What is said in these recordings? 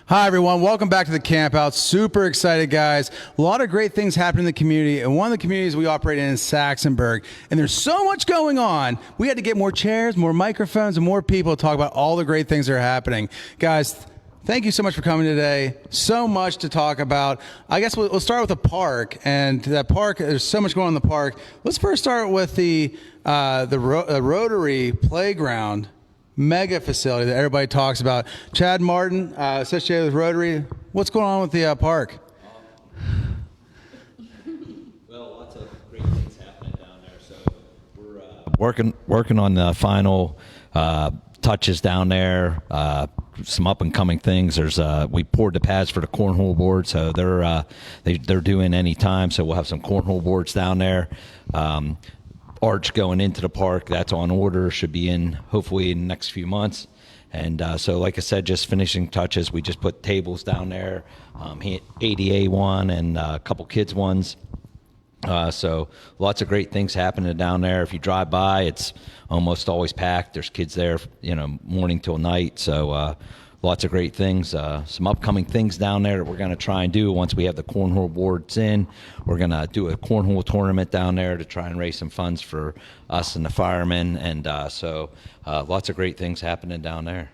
Hi, everyone. Welcome back to the Camp Out. Super excited, guys. A lot of great things happen in the community, and one of the communities we operate in is Saxonburg. And there's so much going on. We had to get more chairs, more microphones, and more people to talk about all the great things that are happening. Guys, thank you so much for coming today. So much to talk about. I guess we'll start with the park. And that park, there's so much going on in the park. Let's first start with the Rotary Playground mega facility that everybody talks about. Chad Martin, associated with Rotary. What's going on with the park? Well, lots of great things happening down there. So we're working on the final touches down there. Some up and coming things. There's we poured the pads for the cornhole board, so they're due in any time. So we'll have some cornhole boards down there. Arch going into the park, that's on order, should be in hopefully in the next few months. And so like I said, just finishing touches, we just put tables down there, ADA one and a couple kids ones. So lots of great things happening down there. If you drive by, it's almost always packed. There's kids there, morning till night. So lots of great things. Some upcoming things down there that we're going to try and do once we have the cornhole boards in. We're going to do a cornhole tournament down there to try and raise some funds for us and the firemen. And so lots of great things happening down there.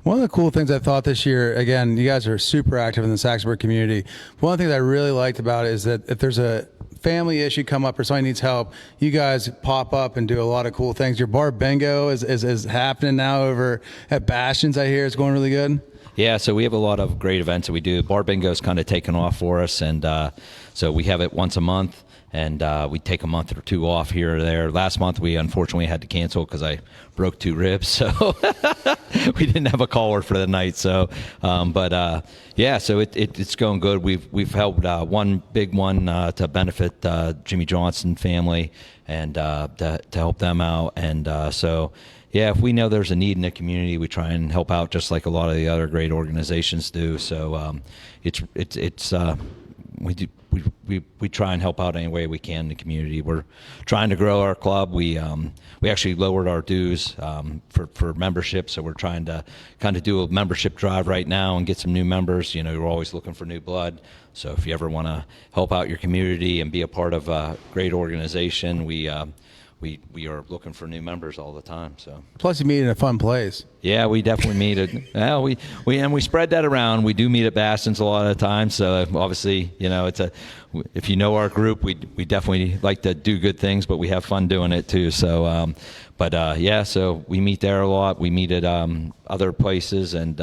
One of the cool things I thought this year, again, you guys are super active in the Saxonburg community. One of the things I really liked about it is that if there's a family issue come up or somebody needs help, you guys pop up and do a lot of cool things. Your bar bingo is happening now over at Bastions, I hear. It's going really good. Yeah, so we have a lot of great events that we do. Bar bingo's kind of taken off for us, and so we have it once a month. And we take a month or two off here or there. Last month, we unfortunately had to cancel because I broke 2 ribs, so we didn't have a caller for the night. So, yeah, so it's going good. We've held one big one to benefit Jimmy Johnson family and to help them out. And so, yeah, if we know there's a need in the community, we try and help out just like a lot of the other great organizations do. So we try and help out any way we can in the community. We're trying to grow our club. We actually lowered our dues for membership, so we're trying to kind of do a membership drive right now and get some new members. You're always looking for new blood. So if you ever want to help out your community and be a part of a great organization, we are looking for new members all the time. So plus you meet in a fun place. Yeah, we definitely meet at we spread that around. We do meet at Bastions a lot of the time. So obviously, if you know our group, we definitely like to do good things, but we have fun doing it too. So yeah, so we meet there a lot. We meet at other places and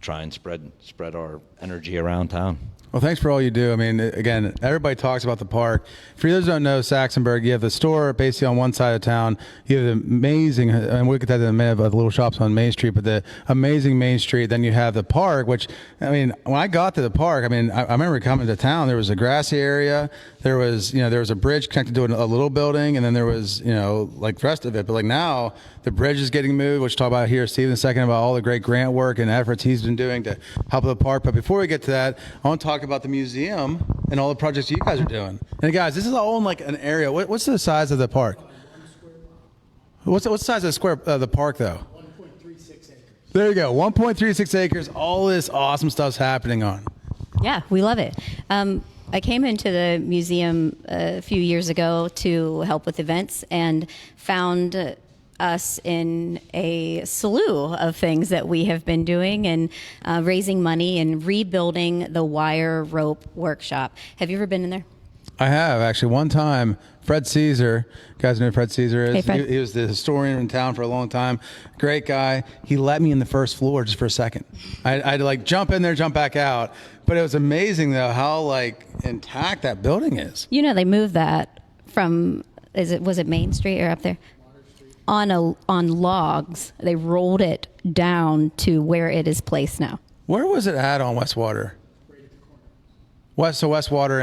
try and spread our energy around town. Well, thanks for all you do. I mean, again, everybody talks about the park. For those who don't know Saxonburg, you have the store basically on one side of town. You have the amazing, and we'll get that in a minute, the little shops on Main Street, but the amazing Main Street. Then you have the park, which, I mean, when I got to the park, I remember coming to town, there was a grassy area. There was a bridge connected to a little building, and then there was, like the rest of it. But like now, the bridge is getting moved, which we'll talk about here, Steve, in a second, about all the great grant work and efforts he's been doing to help the park. But before we get to that, I want to talk about the museum and all the projects you guys are doing. And guys, this is all in like an area. What's the size of the park? What's the size of the square the park though? 1.36 acres. There you go, 1.36 acres. All this awesome stuff's happening on. Yeah, we love it. I came into the museum a few years ago to help with events and found us in a slew of things that we have been doing and raising money and rebuilding the wire rope workshop. Have you ever been in there? I have, actually. One time, Fred Caesar, you guys know who Fred Caesar is? Hey, Fred. He was the historian in town for a long time. Great guy. He let me in the first floor just for a second. I had to like jump in there, jump back out. But it was amazing, though, how like intact that building is. They moved that from, was it Main Street or up there? On logs. They rolled it down to where it is placed now. Where was it at on Westwater? Right at the corner. So Westwater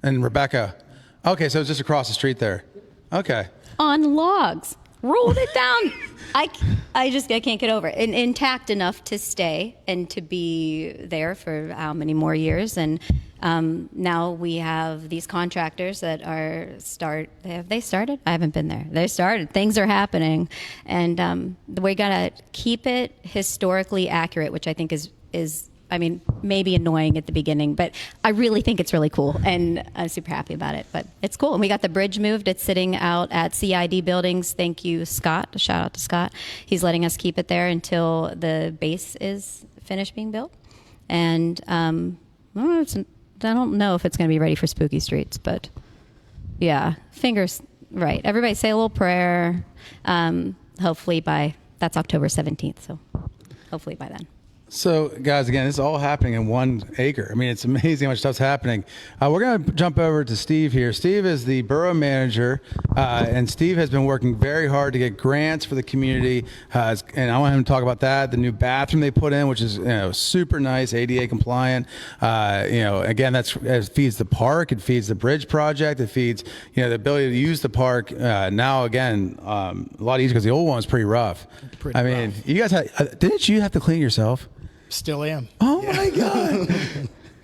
and Rebecca. Okay, so it's just across the street there. Okay. On logs. Rolled it down. I can't get over it. Intact enough to stay and to be there for how many more years. And Now we have these contractors that are have they started? I haven't been there. They started. Things are happening, and we gotta keep it historically accurate, which I think is I mean, maybe annoying at the beginning, but I really think it's really cool, and I'm super happy about it. But it's cool. And we got the bridge moved. It's sitting out at CID Buildings. Thank you, Scott. A shout out to Scott. He's letting us keep it there until the base is finished being built. And I don't know if it's going to be ready for Spooky Streets, but yeah, fingers right. Everybody say a little prayer. Hopefully that's October 17th, so hopefully by then. So, guys, again, this is all happening in 1 acre. I mean, it's amazing how much stuff's happening. We're going to jump over to Steve here. Steve is the borough manager, and Steve has been working very hard to get grants for the community. And I want him to talk about that, the new bathroom they put in, which is super nice, ADA compliant. Again, it feeds the park, it feeds the bridge project, it feeds the ability to use the park. Now, again, a lot easier because the old one was pretty rough. I mean, you guys didn't you have to clean yourself? Still am. Oh my God.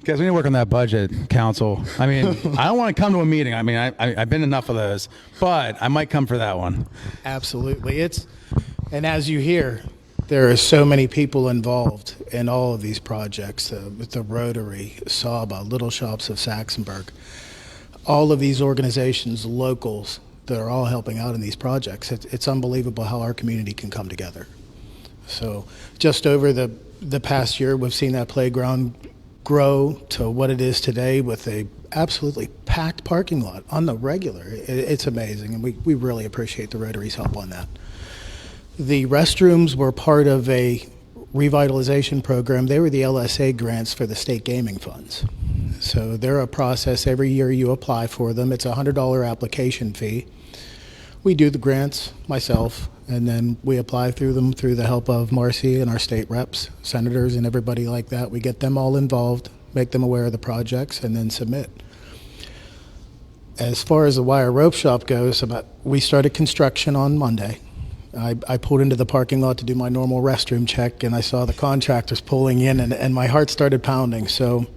Guys, we need to work on that budget, council. I mean, I don't want to come to a meeting. I mean, I've been enough of those, but I might come for that one. Absolutely. And as you hear, there are so many people involved in all of these projects, with the Rotary, SABA, Little Shops of Saxonburg, all of these organizations, locals that are all helping out in these projects. It's unbelievable how our community can come together. So just over the past year, we've seen that playground grow to what it is today with a absolutely packed parking lot on the regular. It's amazing, and we really appreciate the Rotary's help on that. The restrooms were part of a revitalization program. They were the LSA grants for the state gaming funds. So they're a process. Every year you apply for them. It's a $100 application fee. We do the grants, myself, and then we apply through them through the help of Marcy and our state reps, senators, and everybody like that. We get them all involved, make them aware of the projects, and then submit. As far as the wire rope shop goes, we started construction on Monday. I pulled into the parking lot to do my normal restroom check, and I saw the contractors pulling in, and my heart started pounding. So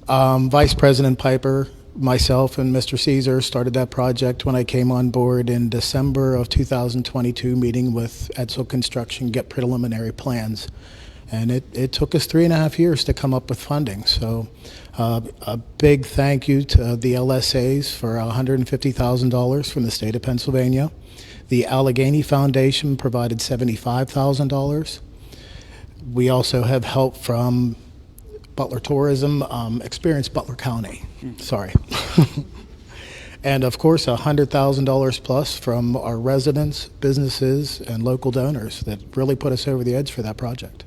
Vice President Piper, myself, and Mr. Caesar started that project when I came on board in December of 2022, meeting with Edsel Construction, get preliminary plans. And it took us 3.5 years to come up with funding. So a big thank you to the LSAs for $150,000 from the state of Pennsylvania. The Allegheny Foundation provided $75,000. We also have help from Butler Tourism, Experience Butler County. Sorry. And of course, $100,000 plus from our residents, businesses, and local donors that really put us over the edge for that project.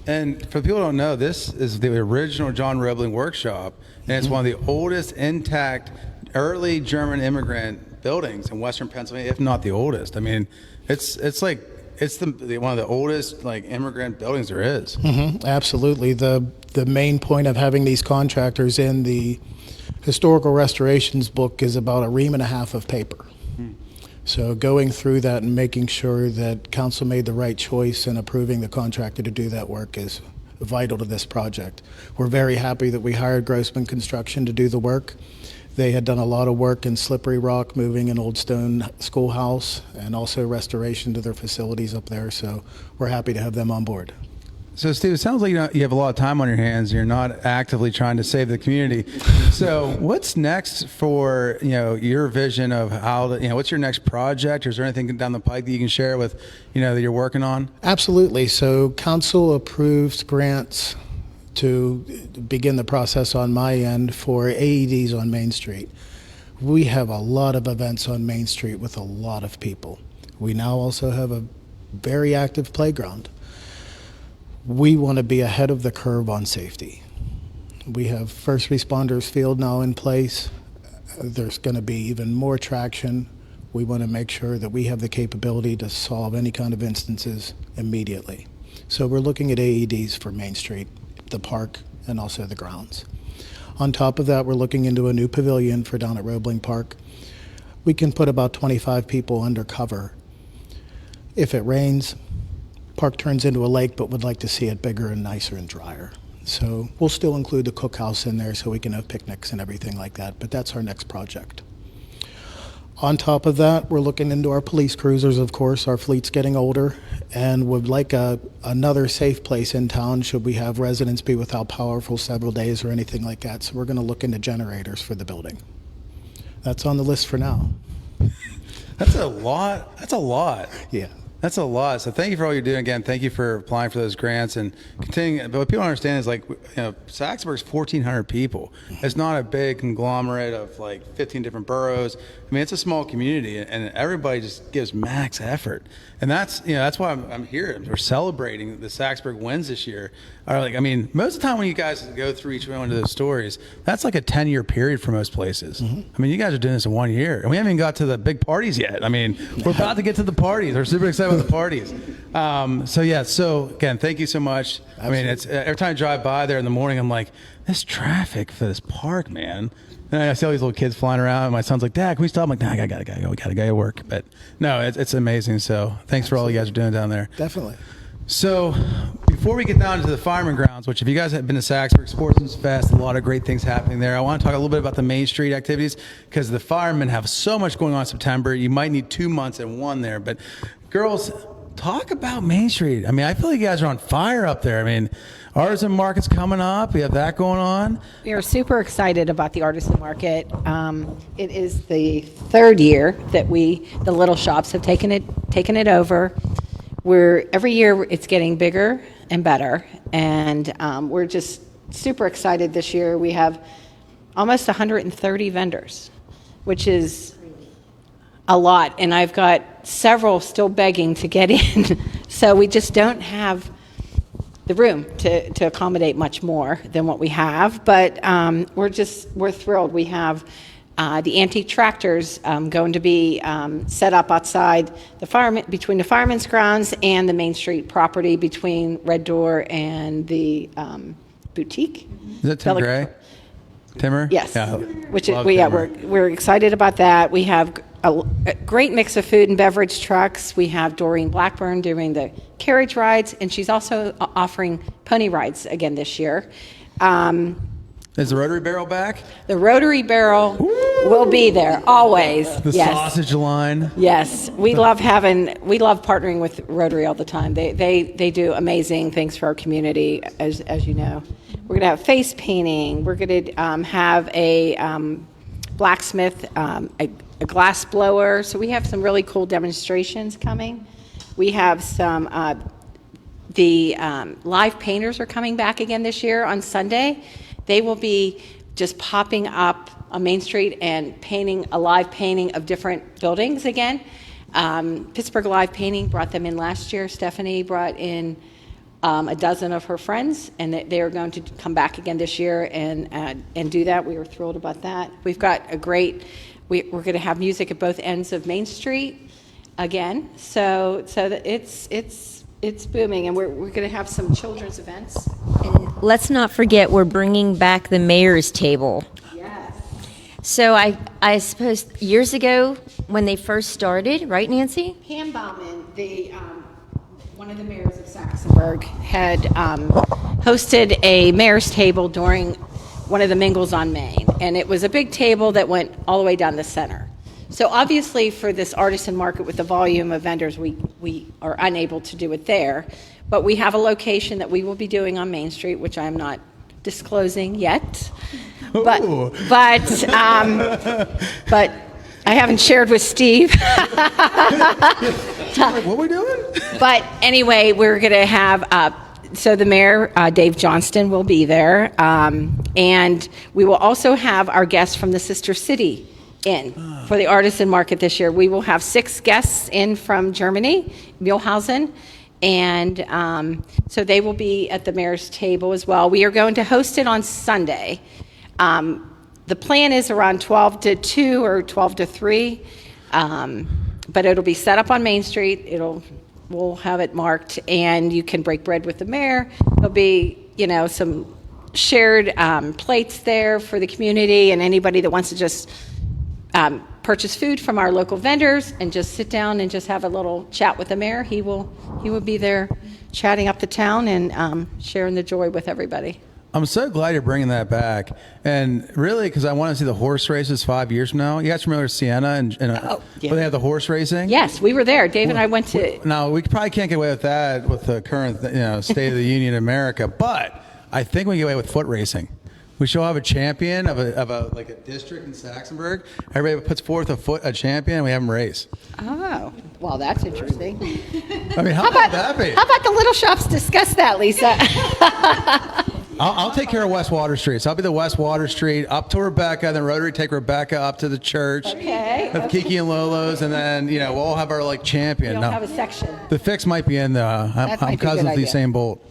And for people who don't know, this is the original John Roebling workshop, and it's one of the oldest intact early German immigrant buildings in Western Pennsylvania, if not the oldest. I mean, it's the one of the oldest immigrant buildings there is. Mm-hmm, absolutely. The main point of having these contractors in the historical restorations book is about 1.5 reams of paper. So going through that and making sure that council made the right choice in approving the contractor to do that work is vital to this project. We're very happy that we hired Grossman Construction to do the work. They had done a lot of work in Slippery Rock, moving an old stone schoolhouse, and also restoration to their facilities up there. So we're happy to have them on board. So, Steve, it sounds like you have a lot of time on your hands. You're not actively trying to save the community. So, what's next for your vision of how what's your next project? Or is there anything down the pike that you can share with that you're working on? Absolutely. So, council approved grants to begin the process on my end for AEDs on Main Street. We have a lot of events on Main Street with a lot of people. We now also have a very active playground. We want to be ahead of the curve on safety. We have first responders field now in place. There's going to be even more traction. We want to make sure that we have the capability to solve any kind of instances immediately. So we're looking at AEDs for Main Street, the park, and also the grounds. On top of that, we're looking into a new pavilion for down at Roebling Park. We can put about 25 people under cover. If it rains, park turns into a lake, but would like to see it bigger and nicer and drier. So we'll still include the cookhouse in there so we can have picnics and everything like that, but that's our next project. On top of that, we're looking into our police cruisers, of course. Our fleet's getting older and would like another safe place in town should we have residents be without power for several days or anything like that. So we're going to look into generators for the building. That's on the list for now. That's a lot. That's a lot. Yeah. That's a lot. So thank you for all you're doing. Again, thank you for applying for those grants and continuing. But what people don't understand is Saxonburg's 1,400 people. It's not a big conglomerate of 15 different boroughs. I mean, it's a small community, and everybody just gives max effort. And that's why I'm here. We're celebrating the Saxonburg wins this year. Most of the time when you guys go through each one of those stories, that's like a 10-year period for most places. Mm-hmm. I mean, you guys are doing this in 1 year, and we haven't even got to the big parties yet. I mean, we're about to get to the parties. We're super excited about the parties. So again, thank you so much. Absolutely. I mean, it's every time I drive by there in the morning, I'm like, this traffic for this park, man. And I see all these little kids flying around, and my son's like, Dad, can we stop? I'm like, nah, I gotta go. We gotta go to work. But no, it's amazing. So thanks for all you guys are doing down there. Definitely. So before we get down to the fireman grounds, which if you guys have been to Saxonburg Sportsman's Fest, a lot of great things happening there. I want to talk a little bit about the Main Street activities because the firemen have so much going on in September. You might need 2 months in one there. But girls, talk about Main Street. I mean, I feel like you guys are on fire up there. I mean, Artisan Market's coming up. We have that going on. We are super excited about the Artisan Market. It is the third year that the little shops have taken it over. Every year it's getting bigger and better, and we're just super excited this year. We have almost 130 vendors, which is a lot, and I've got several still begging to get in. So we just don't have the room to accommodate much more than what we have, but we're thrilled. We have the antique tractors going to be set up outside between the Fireman's Grounds and the Main Street property between Red Door and the boutique. Is that Tim Gray? Timmer? Yes. Yeah. We're excited about that. We have a great mix of food and beverage trucks. We have Doreen Blackburn doing the carriage rides, and she's also offering pony rides again this year. Is the Rotary Barrel back? The Rotary Barrel will be there always. The sausage line. Yes, we love partnering with Rotary all the time. They do amazing things for our community, as you know. We're going to have face painting. We're going to have a blacksmith, a glass blower. So we have some really cool demonstrations coming. We have some. The live painters are coming back again this year on Sunday. They will be just popping up on Main Street and painting a live painting of different buildings again. Pittsburgh Live Painting brought them in last year. Stephanie brought in a dozen of her friends, and they are going to come back again this year and do that. We were thrilled about that. We've got we're going to have music at both ends of Main Street again. So that it's booming, and we're going to have some children's events. And let's not forget, we're bringing back the mayor's table. Yes. So I suppose years ago when they first started, right, Nancy? Pam Bauman, one of the mayors of Saxonburg, had hosted a mayor's table during one of the mingles on Main, and it was a big table that went all the way down the center. So obviously for this artisan market with the volume of vendors, we are unable to do it there. But we have a location that we will be doing on Main Street, which I am not disclosing yet. But I haven't shared with Steve. What are we doing? But anyway, we're going to have... So the mayor, Dave Johnston, will be there. And we will also have our guests from the sister city in for the artisan market this year. We will have 6 guests in from Germany, Mühlhausen, and so they will be at the mayor's table as well. We are going to host it on Sunday. The plan is around 12 to 2 or 12 to 3, but it'll be set up on Main Street. We'll have it marked, and you can break bread with the mayor. There'll be, some shared plates there for the community and anybody that wants to just purchase food from our local vendors and just sit down and just have a little chat with the mayor. He will be there chatting up the town and sharing the joy with everybody. I'm so glad you're bringing that back, and really because I want to see the horse races 5 years from now. You guys remember Siena and yeah. where they have the horse racing? Yes, we were there. Dave and I went to. Now we probably can't get away with that with the current State of the Union in America, but I think we can get away with foot racing. We should have a champion of a like a district in Saxonburg. Everybody puts forth a champion, and we have them race. Oh, well, that's interesting. I mean, how about that be? How about the little shops discuss that, Lisa? I'll take care of West Water Street. So I'll be the West Water Street up to Rebecca, then Rotary take Rebecca up to the church. Okay. Have Kiki and Lolo's, and then we'll all have our champion. We don't have a section. The fix might be in the. That might I'm be a cousins good with idea. Usain Bolt.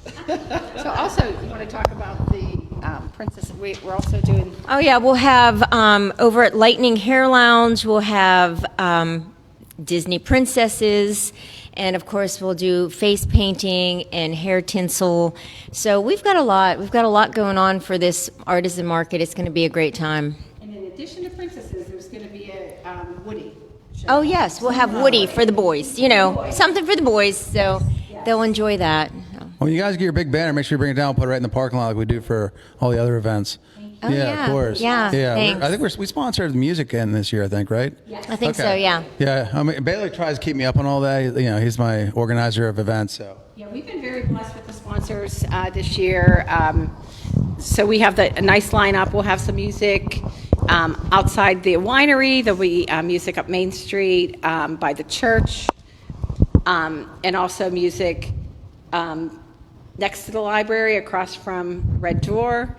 So also, you want to talk about the Princess? We're also doing. Oh yeah, we'll have over at Lightning Hair Lounge. We'll have Disney princesses, and of course we'll do face painting and hair tinsel. So we've got a lot. We've got a lot going on for this artisan market. It's going to be a great time. And in addition to princesses, there's going to be a Woody show. Oh yes, we'll have Woody for the boys. Something for the boys. So they'll enjoy that. When you guys get your big banner, make sure you bring it down, put it right in the parking lot like we do for all the other events. Oh, Of yeah. course. Yeah, thanks. I think we sponsored the music in this year. I think, right? I think so. Yeah. Yeah. I mean, Bailey tries to keep me up on all that. He's my organizer of events. So. Yeah, we've been very blessed with the sponsors this year. So we have a nice lineup. We'll have some music outside the winery. There'll be music up Main Street by the church, and also music next to the library across from Red Door.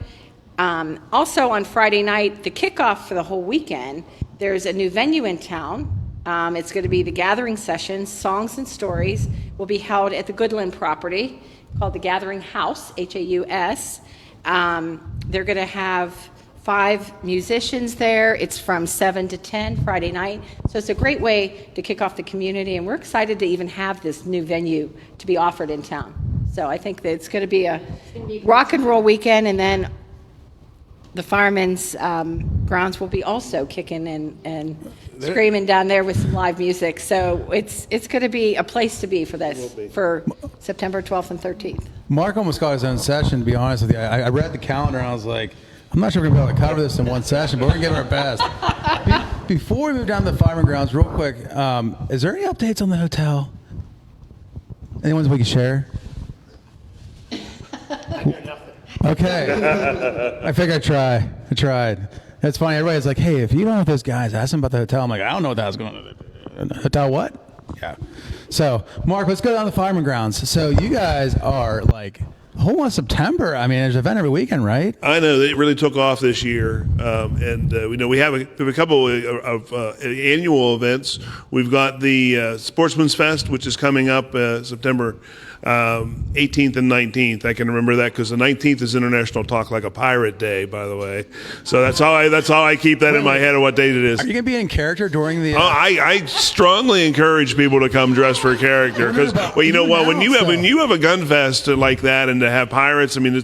Also on Friday night, the kickoff for the whole weekend, there's a new venue in town. It's going to be the Gathering Sessions, Songs and Stories, will be held at the Goodland property called the Gathering House, Haus. They're going to have 5 musicians there. It's from 7 to 10 Friday night. So it's a great way to kick off the community, and we're excited to even have this new venue to be offered in town. So I think that it's going to be a rock and roll weekend, and then the Firemen's grounds will be also kicking and screaming down there with some live music. So it's going to be a place to be for this, for September 12th and 13th. Mark almost got his own session, to be honest with you. I read the calendar and I was like, I'm not sure we're going to be able to cover this in one session, but we're going to give it our best. Before we move down to the Fireman grounds, real quick, is there any updates on the hotel? Anyone we can share? Okay. I figured I tried. It's funny. Everybody's like, hey, if you don't know those guys, ask them about the hotel. I'm like, I don't know what that was going on. Hotel what? Yeah. So, Mark, let's go down to the Fireman grounds. So you guys are like whole month of September. I mean, there's an event every weekend, right? I know it really took off this year, and we know we have a couple of annual events. We've got the Sportsman's Fest, which is coming up September 18th and 19th. I can remember that because the 19th is International Talk Like a Pirate Day, by the way. So that's how I keep that in my head of what date it is. Are you going to be in character during the? I strongly encourage people to come dressed for character because, well, you know what? When you have a gun fest like that and to have pirates, I mean,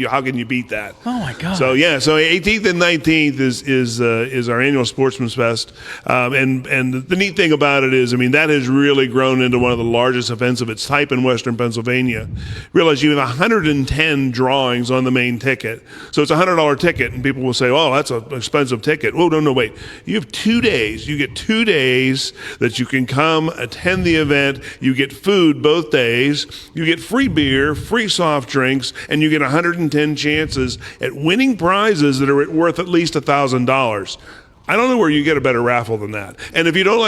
how can you beat that? Oh my God! So yeah, so 18th and 19th is our annual Sportsman's Fest, and the neat thing about it is, I mean, that has really grown into one of the largest events of its type in Western Pennsylvania. Realize you have 110 drawings on the main ticket, so it's a $100 ticket, and people will say, "Oh, that's an expensive ticket." Oh, no, wait. You have 2 days. You get 2 days that you can come attend the event. You get food both days. You get free beer, free soft drinks, and you get 110 chances at winning prizes that are worth at least $1,000. I don't know where you get a better raffle than that. And if you don't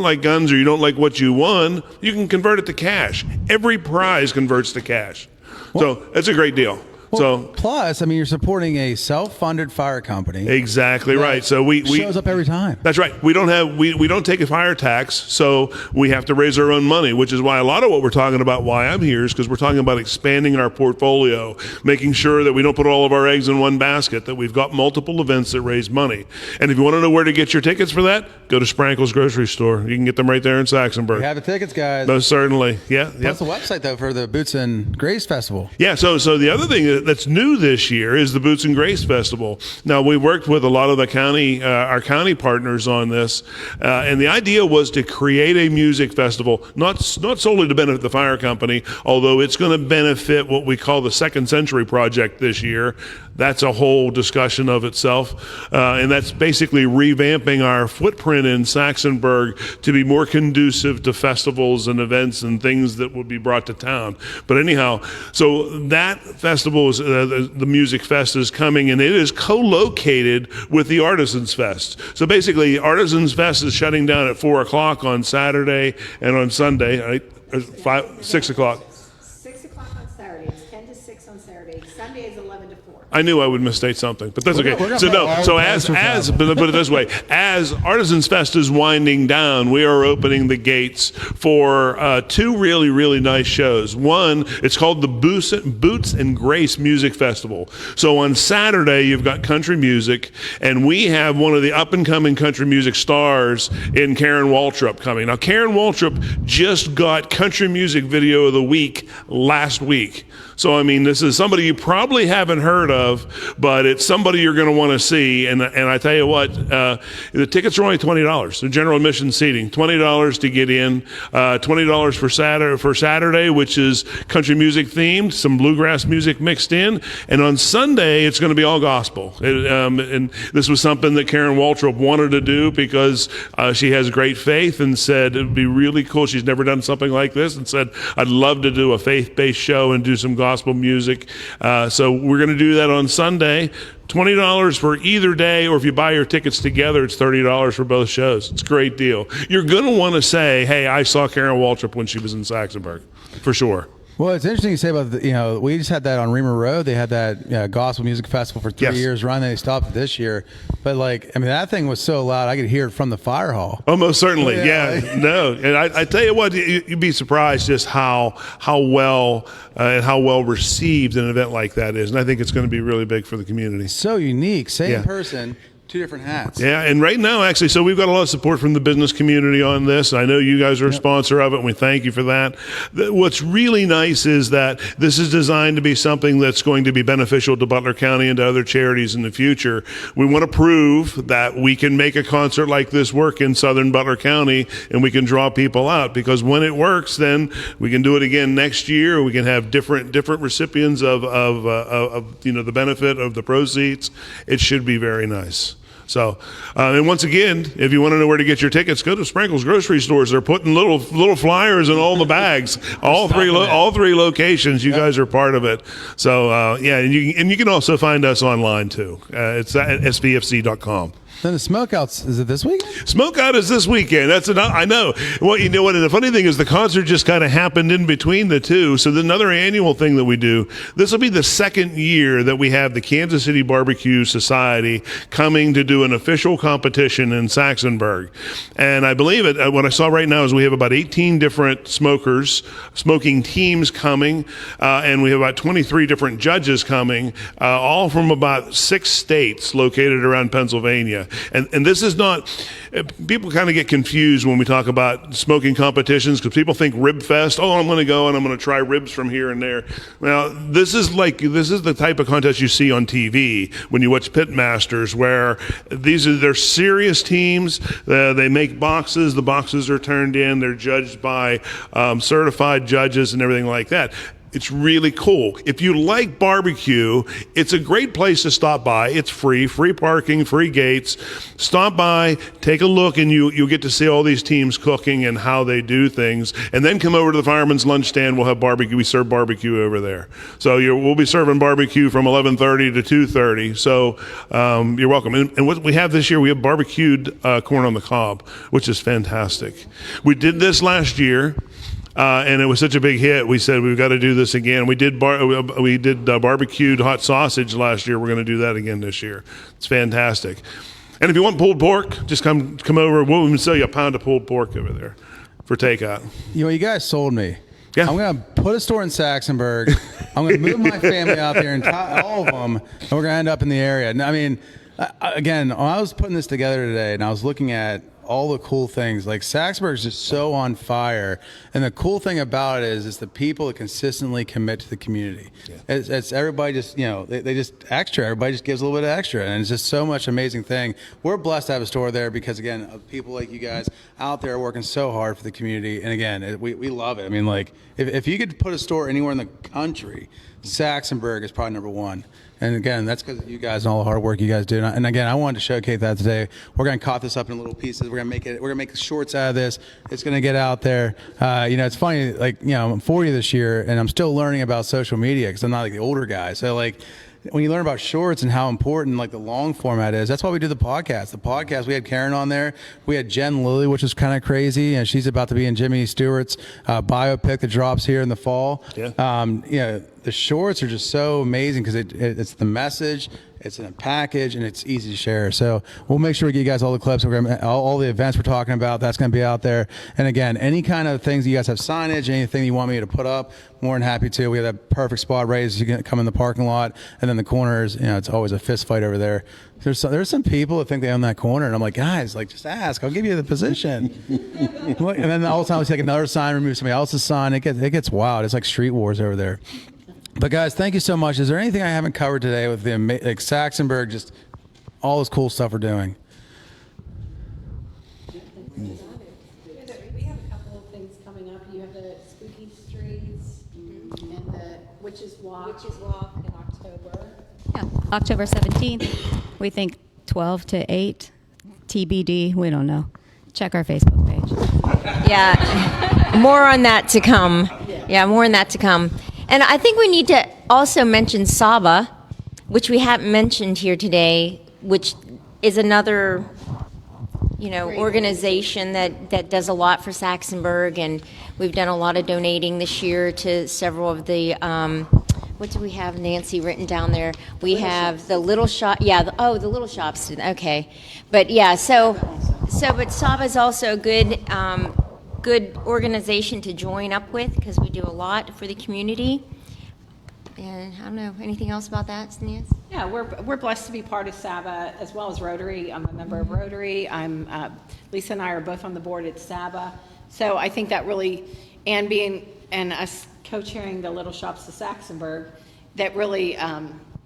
like guns or you don't like what you won, you can convert it to cash. Every prize converts to cash. So it's a great deal. Well, plus, I mean, you're supporting a self-funded fire company. Exactly right. So we shows up every time. That's right. We don't take a fire tax, so we have to raise our own money, which is why a lot of what we're talking about, why I'm here, is because we're talking about expanding our portfolio, making sure that we don't put all of our eggs in one basket, that we've got multiple events that raise money. And if you want to know where to get your tickets for that, go to Sprankle's grocery store. You can get them right there in Saxonburg. We have the tickets, guys. Most certainly. Yeah. That's the website though for the Boots and Grace Festival. Yeah. So the other thing that's new this year is the Boots and Grace Festival. Now, we worked with a lot of the county, our county partners on this, and the idea was to create a music festival, not solely to benefit the fire company, although it's going to benefit what we call the Second Century Project this year. That's a whole discussion of itself, and that's basically revamping our footprint in Saxonburg to be more conducive to festivals and events and things that would be brought to town. But anyhow, so that festival is the Music Fest is coming, and it is co-located with the Artisans Fest. So basically, Artisans Fest is shutting down at 4 o'clock on Saturday and on Sunday, right? 6 o'clock. 6 o'clock on Saturday. It's 10 to 6 on Saturday. Sunday is 11 to 4. I knew I would misstate something, but that's okay. We're So gonna no, put so all as the posters but put it this way, as Artisans Fest is winding down, we are opening the gates for two really, really nice shows. One, it's called the Boots and Grace Music Festival. So on Saturday, you've got country music, and we have one of the up-and-coming country music stars in Karen Waltrip coming. Now, Karen Waltrip just got Country Music Video of the Week last week. So, I mean, this is somebody you probably haven't heard of, but it's somebody you're going to want to see. And I tell you what, the tickets are only $20. The general admission seating, $20 to get in, $20 for Saturday, which is country music themed, some bluegrass music mixed in. And on Sunday, it's going to be all gospel. And this was something that Karen Waltrip wanted to do because she has great faith and said it would be really cool. She's never done something like this and said, I'd love to do a faith-based show and do some gospel music. So we're going to do that on Sunday. $20 for either day, or if you buy your tickets together, it's $30 for both shows. It's a great deal. You're going to want to say, hey, I saw Karen Waltrip when she was in Saxonburg, for sure. Well, it's interesting you say about we just had that on Reamer Road. They had that gospel music festival for 3 years running. They stopped it this year, but that thing was so loud I could hear it from the fire hall. Oh, most certainly, yeah. No, and I tell you what, you'd be surprised just how well and how well received an event like that is, and I think it's going to be really big for the community. So unique, same person. Two different hats. Yeah, and right now, actually, so we've got a lot of support from the business community on this. I know you guys are a sponsor of it, and we thank you for that. What's really nice is that this is designed to be something that's going to be beneficial to Butler County and to other charities in the future. We want to prove that we can make a concert like this work in southern Butler County, and we can draw people out, because when it works, then we can do it again next year. We can have different recipients of the benefit of the proceeds. It should be very nice. So, and once again, if you want to know where to get your tickets, go to Sprinkle's grocery stores. They're putting little flyers in all the bags. all three locations. You guys are part of it. So, and you can also find us online too. It's at svfc.com. Then the Smokeouts, is it this weekend? Smokeout is this weekend. I know. Well, you know what? And the funny thing is, the concert just kind of happened in between the two. So another annual thing that we do. This will be the second year that we have the Kansas City Barbecue Society coming to do an official competition in Saxonburg. And I believe it. What I saw right now is we have about 18 different smoking teams coming, and we have about 23 different judges coming, all from about 6 states located around Pennsylvania. And this is not, people kind of get confused when we talk about smoking competitions, because people think Rib Fest, I'm going to go and I'm going to try ribs from here and there. Now, this is the type of contest you see on TV when you watch Pit Masters, where they're serious teams. They make boxes. The boxes are turned in. They're judged by certified judges and everything like that. It's really cool. If you like barbecue, it's a great place to stop by. It's free parking, free gates. Stop by, take a look, and you'll get to see all these teams cooking and how they do things. And then come over to the Fireman's Lunch Stand. We'll have barbecue. We serve barbecue over there. So we'll be serving barbecue from 11:30 to 2:30. So you're welcome. And what we have this year, we have barbecued corn on the cob, which is fantastic. We did this last year. And it was such a big hit. We said we've got to do this again. We did barbecued hot sausage last year. We're going to do that again this year. It's fantastic. And if you want pulled pork, just come over. We'll even sell you a pound of pulled pork over there for takeout. You guys sold me. Yeah. I'm going to put a store in Saxonburg. I'm going to move my family out there and all of them, and we're going to end up in the area. And I mean, again, I was putting this together today, and I was looking at all the cool things. Like Saxonburg is just so on fire, and the cool thing about it is the people that consistently commit to the community. It's everybody just they just extra. Everybody just gives a little bit of extra, and it's just so much amazing thing. We're blessed to have a store there because again, of people like you guys out there working so hard for the community, and again, we love it. I mean, like if you could put a store anywhere in the country, Saxonburg is probably number one. And again, that's because of you guys and all the hard work you guys do. And again, I wanted to showcase that today. We're going to cut this up in little pieces. We're going to make shorts out of this. It's going to get out there. It's funny, like, I'm 40 this year and I'm still learning about social media because I'm not like the older guy. So like, when you learn about shorts and how important like the long format is, that's why we do the podcast. The podcast, we had Karen on there. We had Jen Lilly, which was kind of crazy, and she's about to be in Jimmy Stewart's biopic that drops here in the fall. Yeah. The shorts are just so amazing because it's the message, it's in a package, and it's easy to share. So we'll make sure we get you guys all the clips. We're gonna all the events we're talking about. That's going to be out there. And again, any kind of things you guys have signage, anything you want me to put up, more than happy to. We have that perfect spot ready so you can come in the parking lot, and then the corners. It's always a fist fight over there. There's some people that think they own that corner, and I'm like, guys, like just ask. I'll give you the position. And then all the time we take another sign, remove somebody else's sign. It gets wild. It's like street wars over there. But guys, thank you so much. Is there anything I haven't covered today with the like Saxonburg, just all this cool stuff we're doing? We have a couple of things coming up. You have the Spooky Streets and the Witches Walk in October. Yeah, October 17th. We think 12 to 8. TBD. We don't know. Check our Facebook page. Yeah, more on that to come. Yeah, more on that to come. And I think we need to also mention Saba, which we haven't mentioned here today, which is another, organization that does a lot for Saxonburg, and we've done a lot of donating this year to several of the. What do we have, Nancy, written down there? We have the little shop. Yeah. The little shops. Okay, but yeah. But Saba is also a good organization to join up with because we do a lot for the community. And I don't know, anything else about that, Nancy? Yeah, we're blessed to be part of SABA as well as Rotary. I'm a member of Rotary. Lisa and I are both on the board at SABA. So I think that really, and us co-chairing the Little Shops of Saxonburg, that really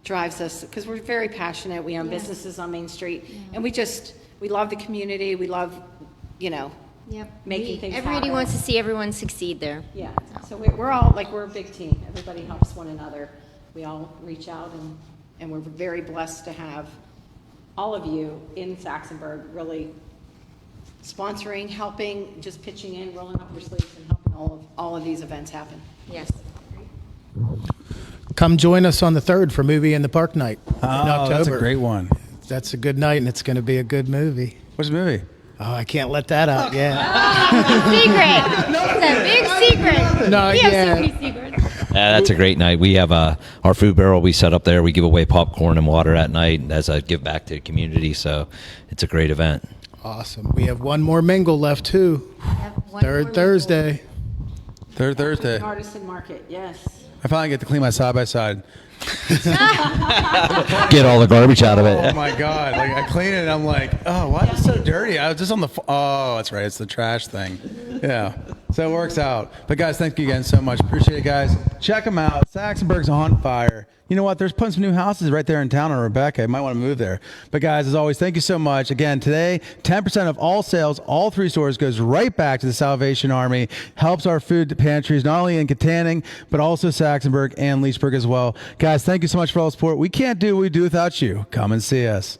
drives us because we're very passionate. We own businesses on Main Street, and we love the community. We love, making things happen. Everybody wants to see everyone succeed there. Yeah, so we're a big team. Everybody helps one another. We all reach out, and we're very blessed to have all of you in Saxonburg really sponsoring, helping, just pitching in, rolling up your sleeves, and helping all of these events happen. Yes. Come join us on the 3rd for Movie in the Park night in October. That's a great one. That's a good night, and it's going to be a good movie. What's the movie? Oh, I can't let that out yet. Secret. It's a big secret. Not we have yet. so many secrets. That's a great night. We have our food barrel we set up there. We give away popcorn and water at night as a give back to the community. So it's a great event. Awesome. We have one more mingle left, too. Third Thursday. Third Thursday. Artisan Market, yes. I finally get to clean my side-by-side. Get all the garbage out of it. Oh my God! Like I clean it, and I'm like, oh, why is it so dirty? I was just on the. Oh, that's right. It's the trash thing. Yeah. So it works out. But guys, thank you again so much. Appreciate it, guys. Check them out. Saxonburg's on fire. You know what? There's putting some new houses right there in town on Rebecca. You might want to move there. But guys, as always, thank you so much. Again, today, 10% of all sales, all 3 stores, goes right back to the Salvation Army. Helps our food pantries, not only in Katanning, but also Saxonburg and Leesburg as well. Guys, thank you so much for all the support. We can't do what we do without you. Come and see us.